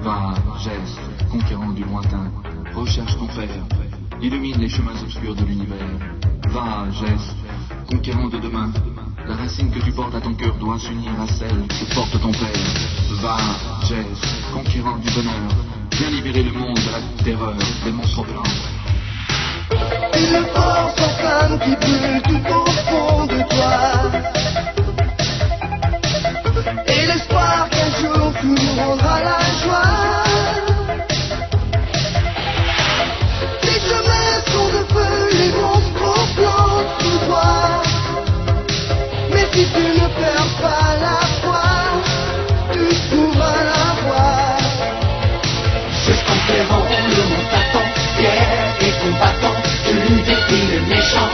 Va, geste, conquérant du lointain, recherche ton père, illumine les chemins obscurs de l'univers. Va, geste, conquérant de demain, la racine que tu portes à ton cœur doit s'unir à celle que porte ton père. Va, geste, conquérant du bonheur, viens libérer le monde de la terreur des monstres blancs. Une force en flamme qui brûle tout au fond de toi, et l'espoir qu'un jour tout nous rendra la joie. Les chemins sont de feu, les monstres blancs sous toi, mais si tu ne perds pas la foi, tu trouveras la voie. C'est conquérant, le monde t'attend, fier et combattant, tu défies le méchant.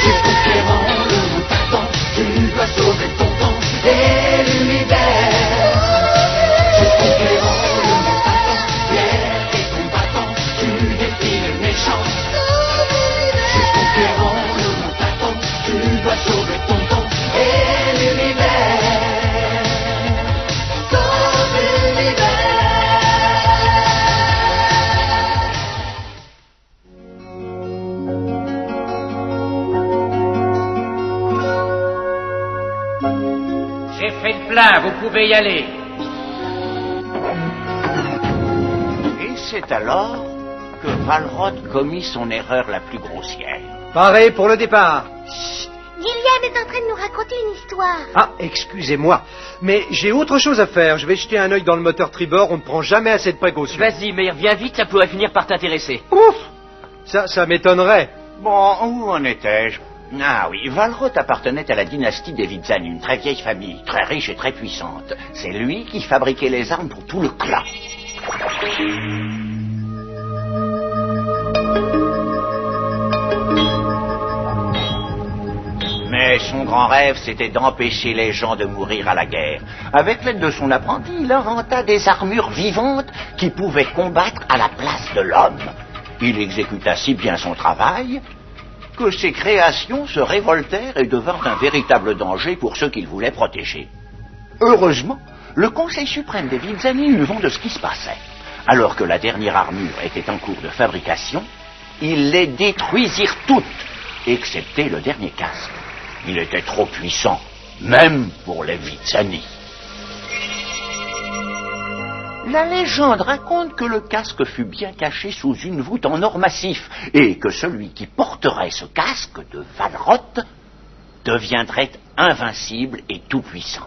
C'est conquérant, le monde t'attend, tu dois sauver ton temps et l'univers. C'est conquérant, le monde t'attend, fier et combattant, tu défies le méchant. C'est conquérant, le monde t'attend, tu dois sauver ton temps et l'univers. Sauve l'univers. J'ai fait le plein, vous pouvez y aller. Et c'est alors que Valrod commit son erreur la plus grossière. Paré pour le départ. Gillian est en train de nous raconter une histoire. Ah, excusez-moi, mais j'ai autre chose à faire. Je vais jeter un œil dans le moteur tribord, on ne prend jamais assez de précautions. Vas-y, mais reviens vite, ça pourrait finir par t'intéresser. Ouf! Ça m'étonnerait. Bon, où en étais-je? Ah oui, Valrod appartenait à la dynastie des Vitsani, une très vieille famille, très riche et très puissante. C'est lui qui fabriquait les armes pour tout le clan. Mais son grand rêve, c'était d'empêcher les gens de mourir à la guerre. Avec l'aide de son apprenti, il inventa des armures vivantes qui pouvaient combattre à la place de l'homme. Il exécuta si bien son travail que ses créations se révoltèrent et devinrent un véritable danger pour ceux qu'il voulait protéger. Heureusement, le Conseil suprême des Vitsani eut vent de ce qui se passait. Alors que la dernière armure était en cours de fabrication, ils les détruisirent toutes, excepté le dernier casque. Il était trop puissant, même pour les Vitsani. La légende raconte que le casque fut bien caché sous une voûte en or massif et que celui qui porterait ce casque de Valrod deviendrait invincible et tout-puissant.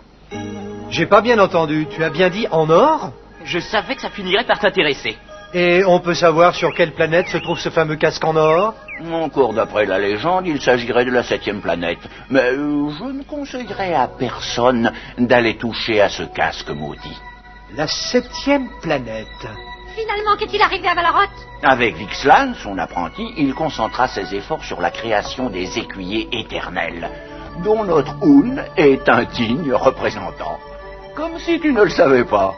J'ai pas bien entendu. Tu as bien dit en or? Je savais que ça finirait par t'intéresser. Et on peut savoir sur quelle planète se trouve ce fameux casque en or? Encore d'après la légende, il s'agirait de la 7e planète. Mais je ne conseillerais à personne d'aller toucher à ce casque maudit. La 7e planète. Finalement, qu'est-il arrivé à Valrod? Avec Vixlan, son apprenti, il concentra ses efforts sur la création des écuyers éternels, dont notre Hun est un digne représentant. Comme si tu ne le savais pas.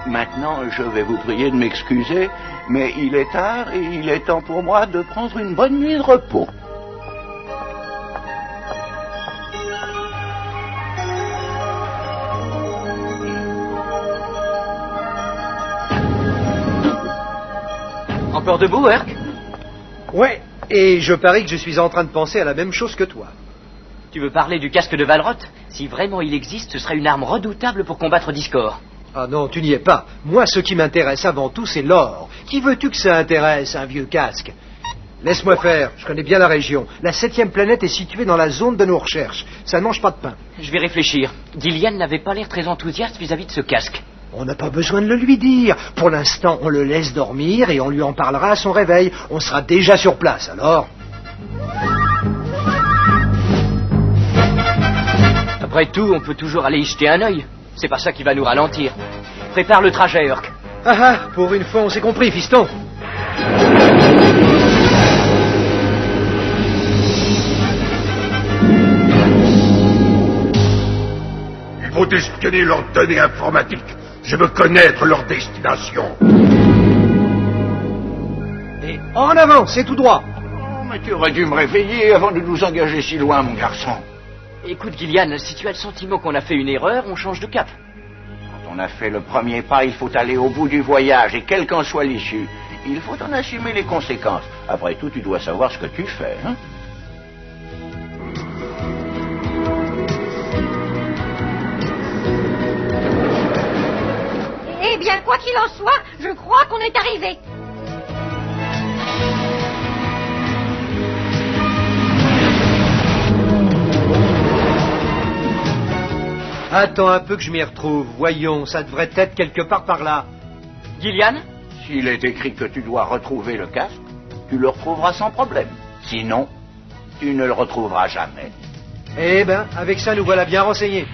Maintenant, je vais vous prier de m'excuser, mais il est tard et il est temps pour moi de prendre une bonne nuit de repos. Encore debout, Herc? Ouais, et je parie que je suis en train de penser à la même chose que toi. Tu veux parler du casque de Valrod? Si vraiment il existe, ce serait une arme redoutable pour combattre Discord. Ah non, tu n'y es pas. Moi, ce qui m'intéresse avant tout, c'est l'or. Qui veux-tu que ça intéresse, un vieux casque? Laisse-moi faire, je connais bien la région. La 7e planète est située dans la zone de nos recherches. Ça ne mange pas de pain. Je vais réfléchir. Gillian n'avait pas l'air très enthousiaste vis-à-vis de ce casque. On n'a pas besoin de le lui dire. Pour l'instant, on le laisse dormir et on lui en parlera à son réveil. On sera déjà sur place, alors. Après tout, on peut toujours aller y jeter un œil. C'est pas ça qui va nous ralentir. Prépare le trajet, Herc. Ah ah, pour une fois, on s'est compris, fiston. Ils vont espionner leurs données informatiques. Je veux connaître leur destination. Et en avant, c'est tout droit. Oh, mais tu aurais dû me réveiller avant de nous engager si loin, mon garçon. Écoute, Gillian, si tu as le sentiment qu'on a fait une erreur, on change de cap. Quand On a fait le premier pas, il faut aller au bout du voyage, et quelle qu'en soit l'issue, il faut en assumer les conséquences. Après tout, tu dois savoir ce que tu fais, hein? Eh bien, quoi qu'il en soit, je crois qu'on est arrivé. Attends un peu que je m'y retrouve. Voyons, ça devrait être quelque part par là. Gillian? S'il est écrit que tu dois retrouver le casque, tu le retrouveras sans problème. Sinon, tu ne le retrouveras jamais. Eh ben, avec ça, nous voilà bien renseignés.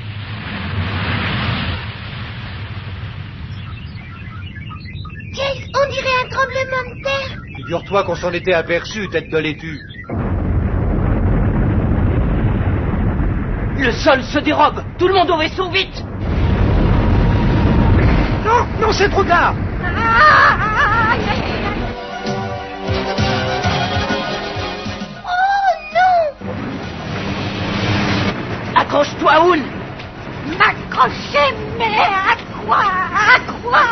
Chase, on dirait un tremblement de terre. Figure-toi qu'on s'en était aperçu, tête de laitue. Le sol se dérobe. Tout le monde au vaisseau, vite! Non, non, c'est trop tard. Oh non! Accroche-toi, Oun! M'accrocher, mais à quoi? À quoi?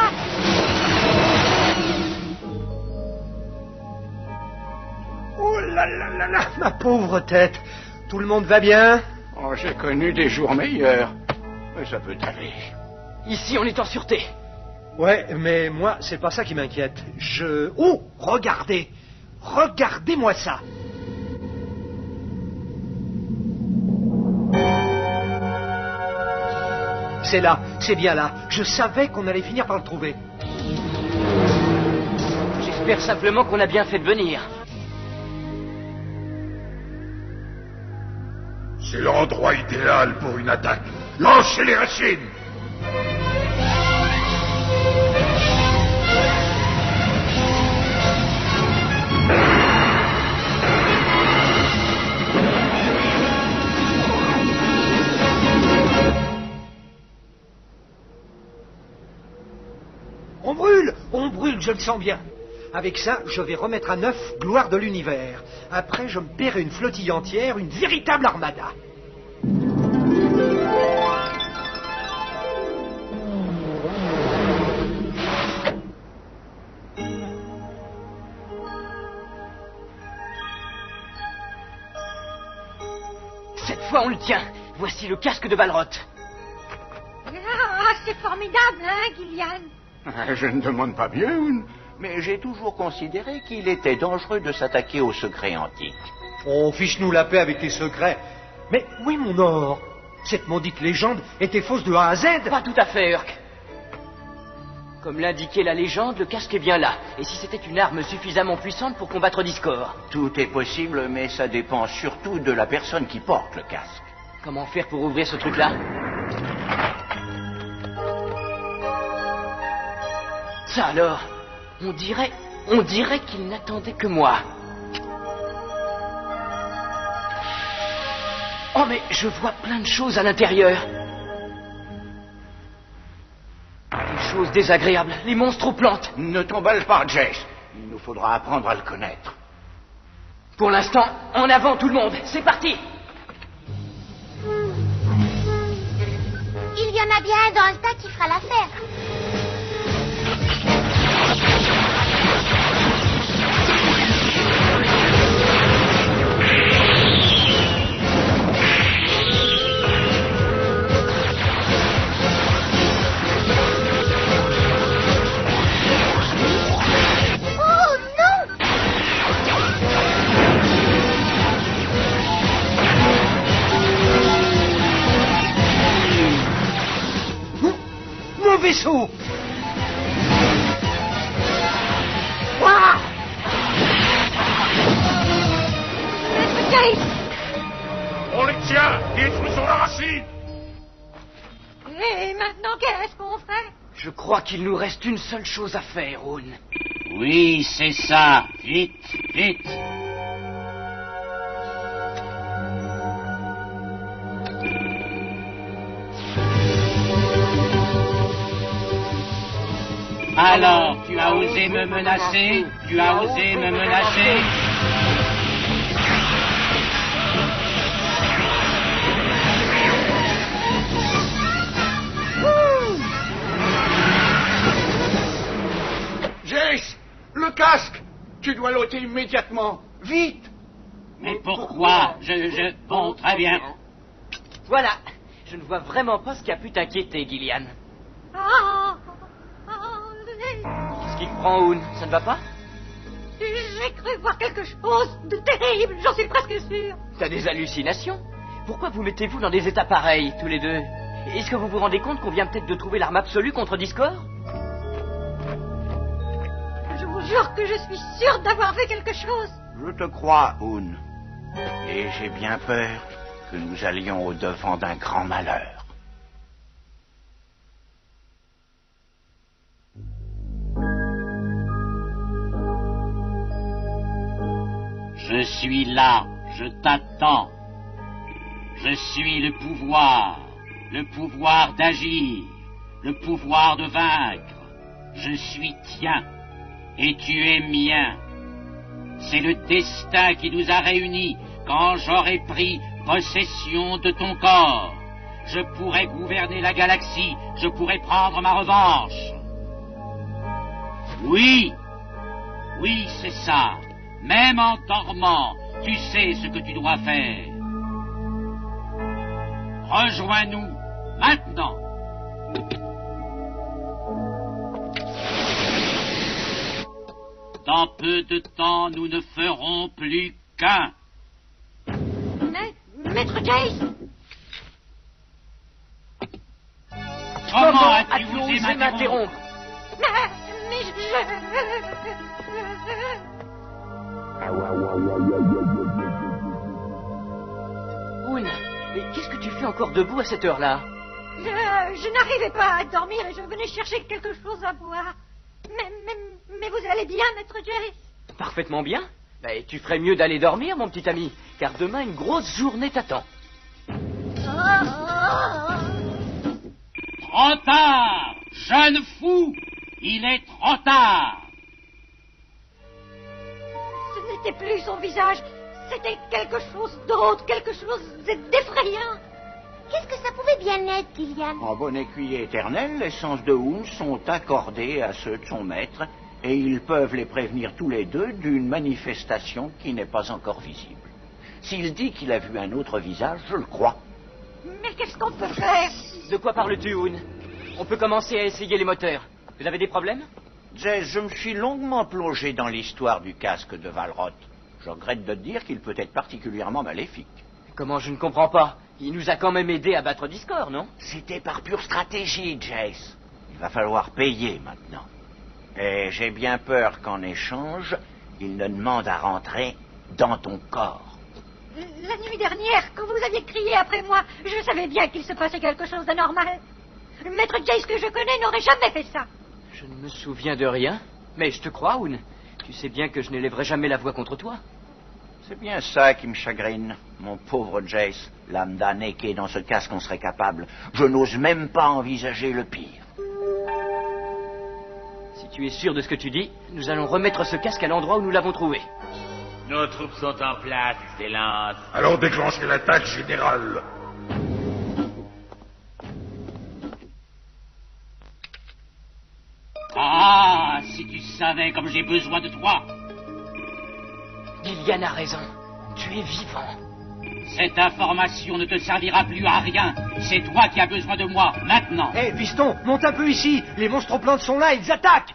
Oh là là là là, ma pauvre tête. Tout le monde va bien? Oh, j'ai connu des jours meilleurs. Mais ça peut aller. Ici, on est en sûreté. Ouais, mais moi, c'est pas ça qui m'inquiète. Oh, regardez! Regardez-moi ça! C'est là, c'est bien là. Je savais qu'on allait finir par le trouver. J'espère simplement qu'on a bien fait de venir. C'est l'endroit idéal pour une attaque. Lancez les racines! On brûle, je le sens bien. Avec ça, je vais remettre à neuf Gloire de l'univers. Après, je me paierai une flottille entière, une véritable armada. Cette fois, on le tient. Voici le casque de Balroth. Ah, c'est formidable, hein, Gillian? Je ne demande pas mieux, mais j'ai toujours considéré qu'il était dangereux de s'attaquer aux secrets antiques. Oh, fiche-nous la paix avec les secrets. Mais où est mon or? Cette maudite légende était fausse de A à Z. Pas tout à fait, Urk. Comme l'indiquait la légende, le casque est bien là. Et si c'était une arme suffisamment puissante pour combattre Discord? Tout est possible, mais ça dépend surtout de la personne qui porte le casque. Comment faire pour ouvrir ce truc-là? Ça alors, on dirait qu'il n'attendait que moi. Oh mais je vois plein de choses à l'intérieur. Des choses désagréables, les monstres aux plantes. Ne t'emballe pas, Jace. Il nous faudra apprendre à le connaître. Pour l'instant, en avant tout le monde, c'est parti. Il y en a bien un dans le tas qui fera l'affaire. Vaisseau. On les tient! Détruisons la racine! Et maintenant, qu'est-ce qu'on fait? Je crois qu'il nous reste une seule chose à faire, Oun. Oui, c'est ça. Vite, vite. Alors, tu as osé me menacer? Tu as osé me menacer? casque! Tu dois l'ôter immédiatement. Vite! Mais pourquoi? Bon, très bien. Voilà. Je ne vois vraiment pas ce qui a pu t'inquiéter, Gillian. Qu'est-ce qui te prend, Oun? Ça ne va pas? J'ai cru voir quelque chose de terrible, j'en suis presque sûr. T'as des hallucinations? Pourquoi vous mettez-vous dans des états pareils, tous les deux? Est-ce que vous vous rendez compte qu'on vient peut-être de trouver l'arme absolue contre Discord? Je vous jure que je suis sûr d'avoir vu quelque chose. Je te crois, Oun. Et j'ai bien peur que nous allions au-devant d'un grand malheur. Je suis là, je t'attends. Je suis le pouvoir d'agir, le pouvoir de vaincre. Je suis tien, et tu es mien. C'est le destin qui nous a réunis quand j'aurai pris possession de ton corps. Je pourrai gouverner la galaxie, je pourrai prendre ma revanche. Oui, c'est ça. Même en dormant, tu sais ce que tu dois faire. Rejoins-nous, maintenant. Dans peu de temps, nous ne ferons plus qu'un. Maître Jace! Comment as-tu osé m'interrompre? Mais Oun, mais qu'est-ce que tu fais encore debout à cette heure-là? Je n'arrivais pas à dormir et je venais chercher quelque chose à boire. Mais vous allez bien, Maître Jace? Parfaitement bien. Mais tu ferais mieux d'aller dormir, mon petit ami, car demain une grosse journée t'attend. Trop tard, jeune fou! Il est trop tard! Ce n'était plus son visage, c'était quelque chose d'autre, quelque chose d'effrayant. Qu'est-ce que ça pouvait bien être, Gillian? En bon écuyer éternel, les sens de Oun sont accordés à ceux de son maître, et ils peuvent les prévenir tous les deux d'une manifestation qui n'est pas encore visible. S'il dit qu'il a vu un autre visage, je le crois. Mais qu'est-ce qu'on peut faire? De quoi parles-tu, Oun? On peut commencer à essayer les moteurs. Vous avez des problèmes? Jess, je me suis longuement plongé dans l'histoire du casque de Valroth. Je regrette de te dire qu'il peut être particulièrement maléfique. Comment, je ne comprends pas. Il nous a quand même aidé à battre Discord, non? C'était par pure stratégie, Jess. Il va falloir payer maintenant. Et j'ai bien peur qu'en échange, il ne demande à rentrer dans ton corps. La nuit dernière, quand vous aviez crié après moi, je savais bien qu'il se passait quelque chose d'anormal. Le maître Jace que je connais n'aurait jamais fait ça. Je ne me souviens de rien, mais je te crois, Oun. Tu sais bien que je n'élèverai jamais la voix contre toi. C'est bien ça qui me chagrine, mon pauvre Jace. L'âme damnée qui est dans ce casque en serait capable. Je n'ose même pas envisager le pire. Si tu es sûr de ce que tu dis, nous allons remettre ce casque à l'endroit où nous l'avons trouvé. Nos troupes sont en place, Excellence. Alors déclenchez l'attaque générale. Ah, si tu savais comme j'ai besoin de toi. Gillian a raison. Tu es vivant. Cette information ne te servira plus à rien. C'est toi qui as besoin de moi, maintenant. Hé, piston, monte un peu ici. Les monstroplantes sont là, ils attaquent.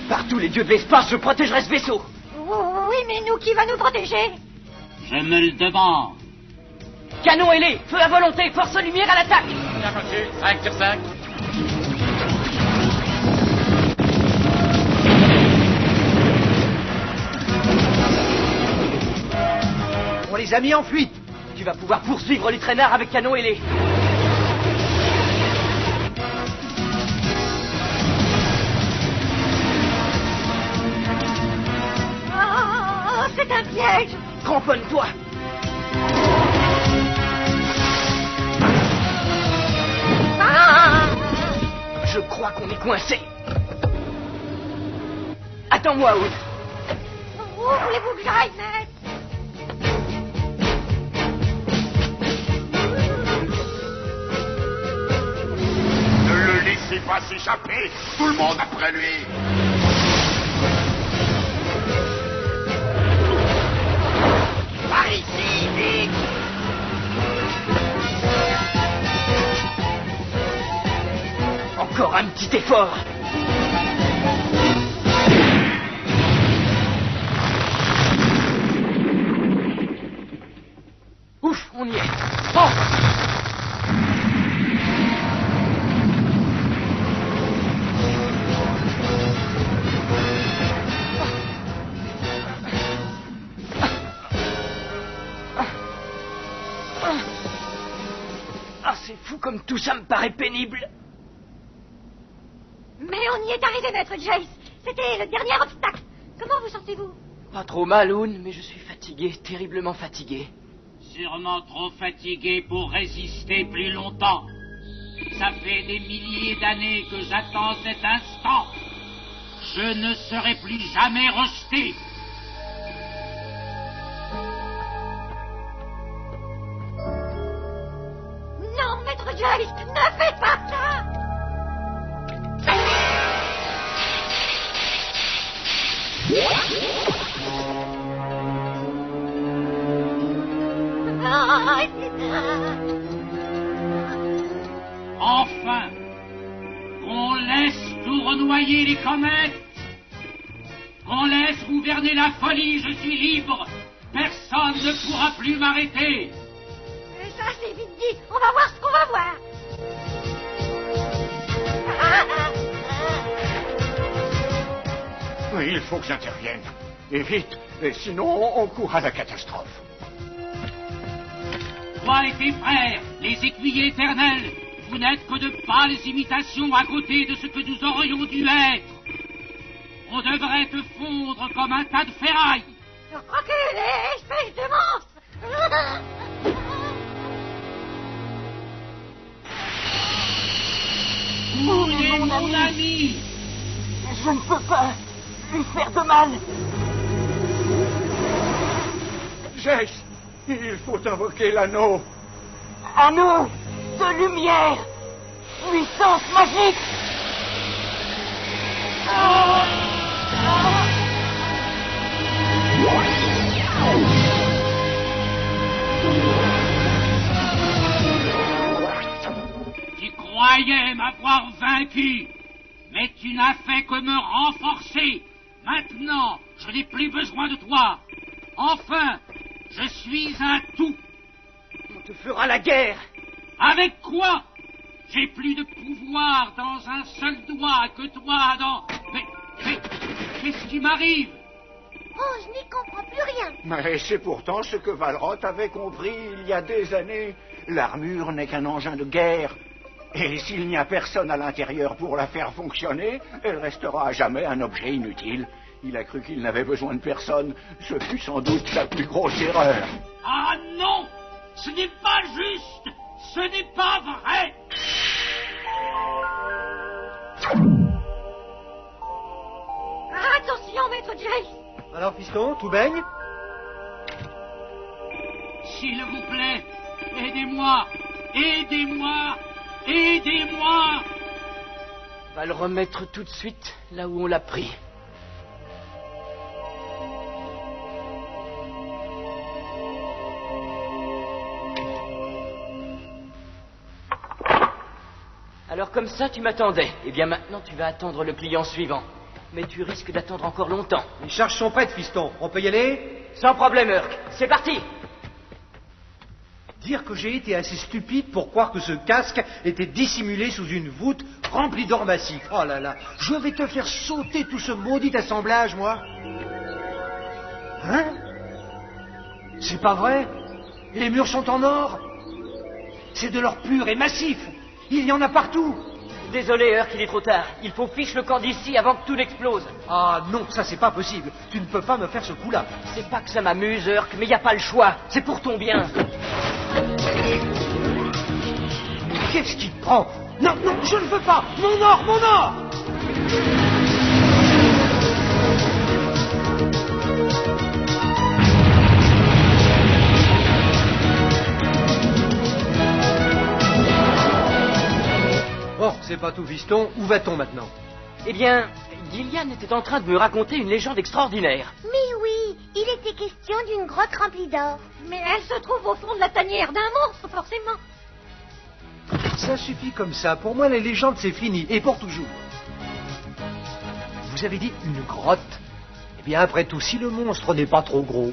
Par tous les dieux de l'espace, je protégerai ce vaisseau. Oui, mais nous, qui va nous protéger? Je me le demande. Canon ailé, feu à volonté, force lumière à l'attaque. Bien reçu, 5 sur 5. On les a mis en fuite. Tu vas pouvoir poursuivre les traînards avec canon ailé. Oh, c'est un piège. Cramponne-toi. Je crois qu'on est coincé. Attends-moi, Oud. Où voulez-vous que j'aille, maître? laissez pas s'échapper. Tout le monde après lui. Par ici, vite! Encore un petit effort. Ouf, on y est. Oh! Ah, c'est fou comme tout ça me paraît pénible. Mais on y est arrivé, maître Jace. C'était le dernier obstacle. Comment vous sentez-vous? Pas trop mal, Oun, mais je suis fatigué, terriblement fatigué. Sûrement trop fatigué pour résister plus longtemps. Ça fait des milliers d'années que j'attends cet instant. Je ne serai plus jamais rejeté. Non, maître Jace, ne faites pas ça! Enfin, qu'on laisse tournoyer les comètes, qu'on laisse gouverner la folie, je suis libre. Personne ne pourra plus m'arrêter. Et ça, c'est vite dit. On va voir ce qu'on va voir. Oui, il faut que j'intervienne. Et vite, et sinon on court à la catastrophe. Toi et tes frères, les écuyers éternels, vous n'êtes que de pâles imitations à côté de ce que nous aurions dû être. On devrait te fondre comme un tas de ferraille. Reculez, espèce de monstre! Mourez, mon ami! Je ne peux pas lui faire de mal. Jace, il faut invoquer l'anneau. Anneau de lumière, puissance magique. Tu croyais m'avoir vaincu, mais tu n'as fait que me renforcer. Maintenant, je n'ai plus besoin de toi. Enfin, je suis un tout. On te fera la guerre. Avec quoi? J'ai plus de pouvoir dans un seul doigt que toi dans... Mais qu'est-ce qui m'arrive? Oh, je n'y comprends plus rien. Mais c'est pourtant ce que Valroth avait compris il y a des années. L'armure n'est qu'un engin de guerre. Et s'il n'y a personne à l'intérieur pour la faire fonctionner, elle restera à jamais un objet inutile. Il a cru qu'il n'avait besoin de personne. Ce fut sans doute sa plus grosse erreur. Ah non! Ce n'est pas juste! Ce n'est pas vrai! Attention, maître Jace! Alors, fiston, tout baigne? S'il vous plaît, aidez-moi! Aidez-moi! Aidez-moi! Va le remettre tout de suite là où on l'a pris. Alors comme ça, tu m'attendais. Eh bien maintenant, tu vas attendre le client suivant. Mais tu risques d'attendre encore longtemps. Les charges sont prêtes, fiston. On peut y aller? Sans problème, Urk. C'est parti! Dire que j'ai été assez stupide pour croire que ce casque était dissimulé sous une voûte remplie d'or massif. Oh là là, je vais te faire sauter tout ce maudit assemblage, moi. Hein? C'est pas vrai? Les murs sont en or? C'est de l'or pur et massif. Il y en a partout. Désolé, Urk, il est trop tard. Il faut fiche le camp d'ici avant que tout n'explose. Ah non, ça c'est pas possible. Tu ne peux pas me faire ce coup-là. C'est pas que ça m'amuse, Urk, mais y a pas le choix. C'est pour ton bien. Qu'est-ce qui te prend? Non, non, je ne veux pas. Mon or, mon or! Bon, c'est Patou Fiston, où va-t-on maintenant? Eh bien, Gillian était en train de me raconter une légende extraordinaire. Mais oui, il était question d'une grotte remplie d'or. Mais elle se trouve au fond de la tanière d'un monstre, forcément. Ça suffit comme ça. Pour moi, les légendes, c'est fini. Et pour toujours. Vous avez dit une grotte? Eh bien, après tout, si le monstre n'est pas trop gros...